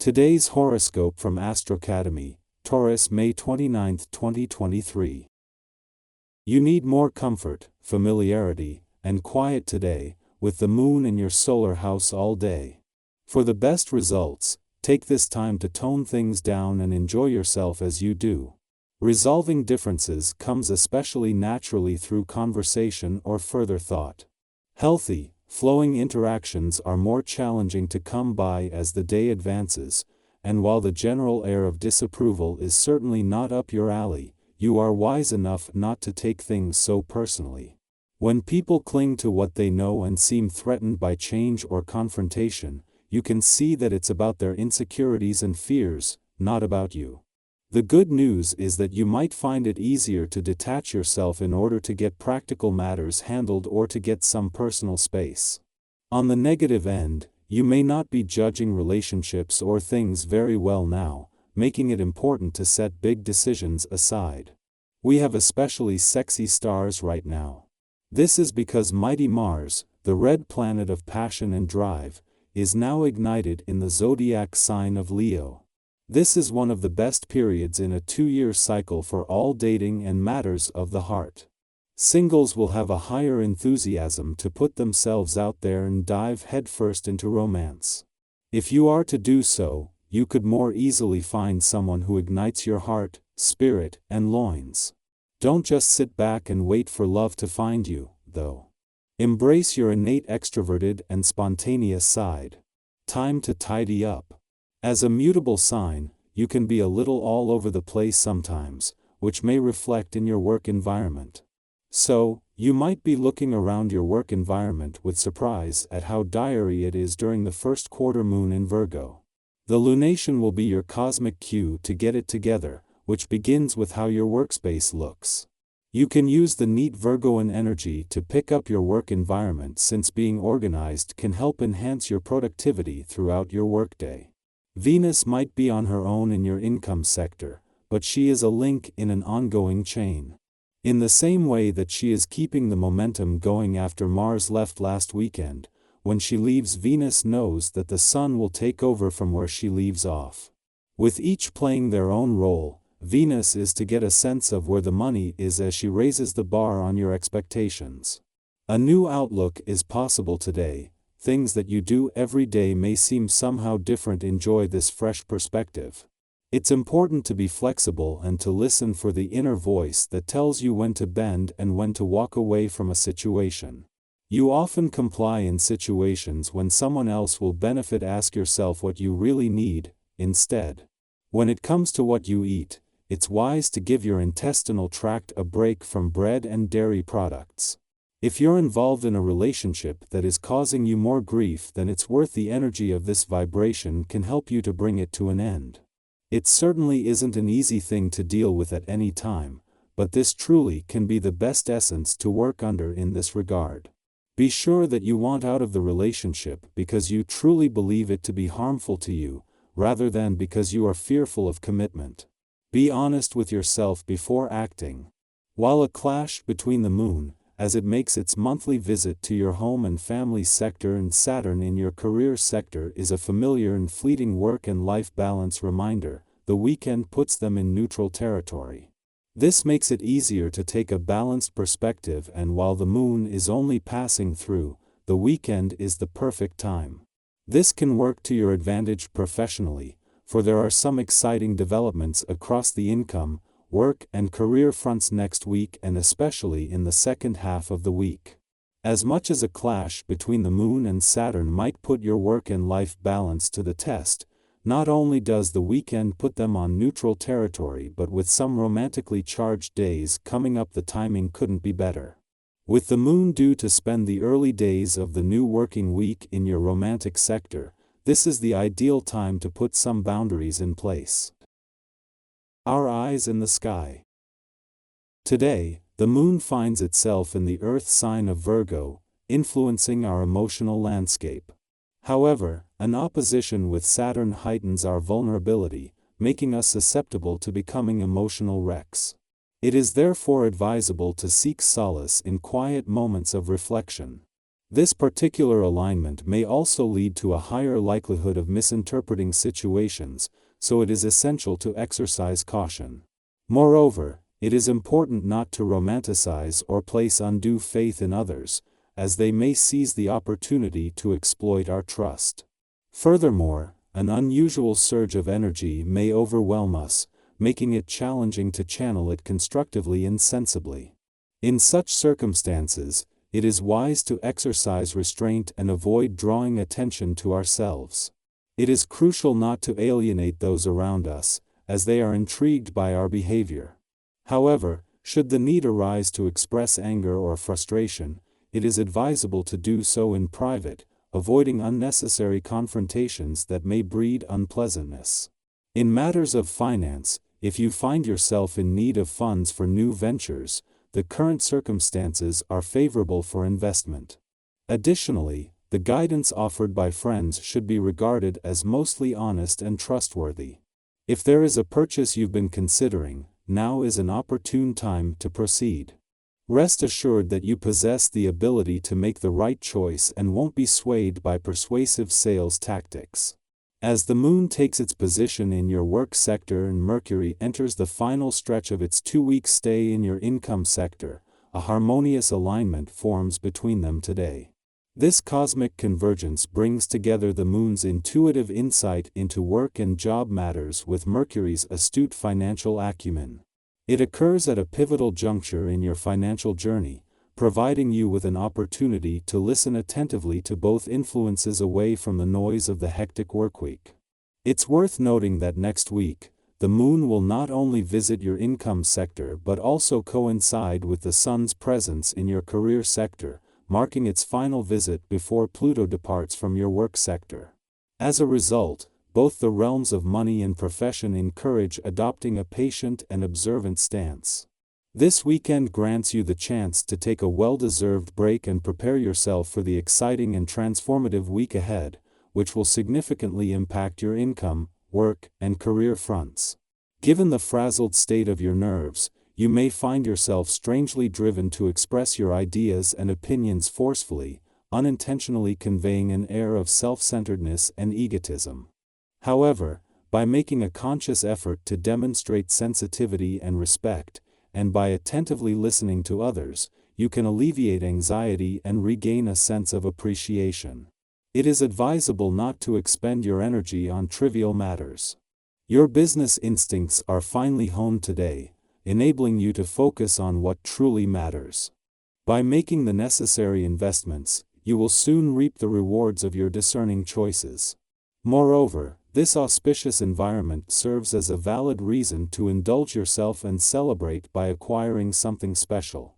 Today's horoscope from Astrocademy, Taurus May 29, 2023. You need more comfort, familiarity, and quiet today, with the moon in your solar house all day. For the best results, take this time to tone things down and enjoy yourself as you do. Resolving differences comes especially naturally through conversation or further thought. Healthy, flowing interactions are more challenging to come by as the day advances, and while the general air of disapproval is certainly not up your alley, you are wise enough not to take things so personally. When people cling to what they know and seem threatened by change or confrontation, you can see that it's about their insecurities and fears, not about you. The good news is that you might find it easier to detach yourself in order to get practical matters handled or to get some personal space. On the negative end, you may not be judging relationships or things very well now, making it important to set big decisions aside. We have especially sexy stars right now. This is because mighty Mars, the red planet of passion and drive, is now ignited in the zodiac sign of Leo. This is one of the best periods in a 2-year cycle for all dating and matters of the heart. Singles will have a higher enthusiasm to put themselves out there and dive headfirst into romance. If you are to do so, you could more easily find someone who ignites your heart, spirit, and loins. Don't just sit back and wait for love to find you, though. Embrace your innate extroverted and spontaneous side. Time to tidy up. As a mutable sign, you can be a little all over the place sometimes, which may reflect in your work environment. So, you might be looking around your work environment with surprise at how diary it is during the first quarter moon in Virgo. The lunation will be your cosmic cue to get it together, which begins with how your workspace looks. You can use the neat Virgoan energy to pick up your work environment, since being organized can help enhance your productivity throughout your workday. Venus might be on her own in your income sector, but she is a link in an ongoing chain. In the same way that she is keeping the momentum going after Mars left last weekend, when she leaves, Venus knows that the Sun will take over from where she leaves off. With each playing their own role, Venus is to get a sense of where the money is as she raises the bar on your expectations. A new outlook is possible today. Things that you do every day may seem somehow different. Enjoy this fresh perspective. It's important to be flexible and to listen for the inner voice that tells you when to bend and when to walk away from a situation. You often comply in situations when someone else will benefit. Ask yourself what you really need, instead. When it comes to what you eat, it's wise to give your intestinal tract a break from bread and dairy products. If you're involved in a relationship that is causing you more grief than it's worth, the energy of this vibration can help you to bring it to an end. It certainly isn't an easy thing to deal with at any time, but this truly can be the best essence to work under in this regard. Be sure that you want out of the relationship because you truly believe it to be harmful to you, rather than because you are fearful of commitment. Be honest with yourself before acting. While a clash between the moon, as it makes its monthly visit to your home and family sector, and Saturn in your career sector is a familiar and fleeting work and life balance reminder, the weekend puts them in neutral territory. This makes it easier to take a balanced perspective, and while the moon is only passing through, the weekend is the perfect time. This can work to your advantage professionally, for there are some exciting developments across the income, work and career fronts next week, and especially in the second half of the week. As much as a clash between the moon and Saturn might put your work and life balance to the test, not only does the weekend put them on neutral territory, but with some romantically charged days coming up, the timing couldn't be better. With the moon due to spend the early days of the new working week in your romantic sector, this is the ideal time to put some boundaries in place. Our eyes in the sky. Today, the moon finds itself in the earth sign of Virgo, influencing our emotional landscape. However, an opposition with Saturn heightens our vulnerability, making us susceptible to becoming emotional wrecks. It is therefore advisable to seek solace in quiet moments of reflection. This particular alignment may also lead to a higher likelihood of misinterpreting situations, so it is essential to exercise caution. Moreover, it is important not to romanticize or place undue faith in others, as they may seize the opportunity to exploit our trust. Furthermore, an unusual surge of energy may overwhelm us, making it challenging to channel it constructively and sensibly. In such circumstances, it is wise to exercise restraint and avoid drawing attention to ourselves. It is crucial not to alienate those around us, as they are intrigued by our behavior. However, should the need arise to express anger or frustration, it is advisable to do so in private, avoiding unnecessary confrontations that may breed unpleasantness. In matters of finance, if you find yourself in need of funds for new ventures, the current circumstances are favorable for investment. Additionally, the guidance offered by friends should be regarded as mostly honest and trustworthy. If there is a purchase you've been considering, now is an opportune time to proceed. Rest assured that you possess the ability to make the right choice and won't be swayed by persuasive sales tactics. As the moon takes its position in your work sector and Mercury enters the final stretch of its 2-week stay in your income sector, a harmonious alignment forms between them today. This cosmic convergence brings together the moon's intuitive insight into work and job matters with Mercury's astute financial acumen. It occurs at a pivotal juncture in your financial journey, providing you with an opportunity to listen attentively to both influences away from the noise of the hectic workweek. It's worth noting that next week, the moon will not only visit your income sector but also coincide with the sun's presence in your career sector, marking its final visit before Pluto departs from your work sector. As a result, both the realms of money and profession encourage adopting a patient and observant stance. This weekend grants you the chance to take a well-deserved break and prepare yourself for the exciting and transformative week ahead, which will significantly impact your income, work, and career fronts. Given the frazzled state of your nerves, you may find yourself strangely driven to express your ideas and opinions forcefully, unintentionally conveying an air of self-centeredness and egotism. However, by making a conscious effort to demonstrate sensitivity and respect, and by attentively listening to others, you can alleviate anxiety and regain a sense of appreciation. It is advisable not to expend your energy on trivial matters. Your business instincts are finely honed today, enabling you to focus on what truly matters. By making the necessary investments, you will soon reap the rewards of your discerning choices. Moreover, this auspicious environment serves as a valid reason to indulge yourself and celebrate by acquiring something special.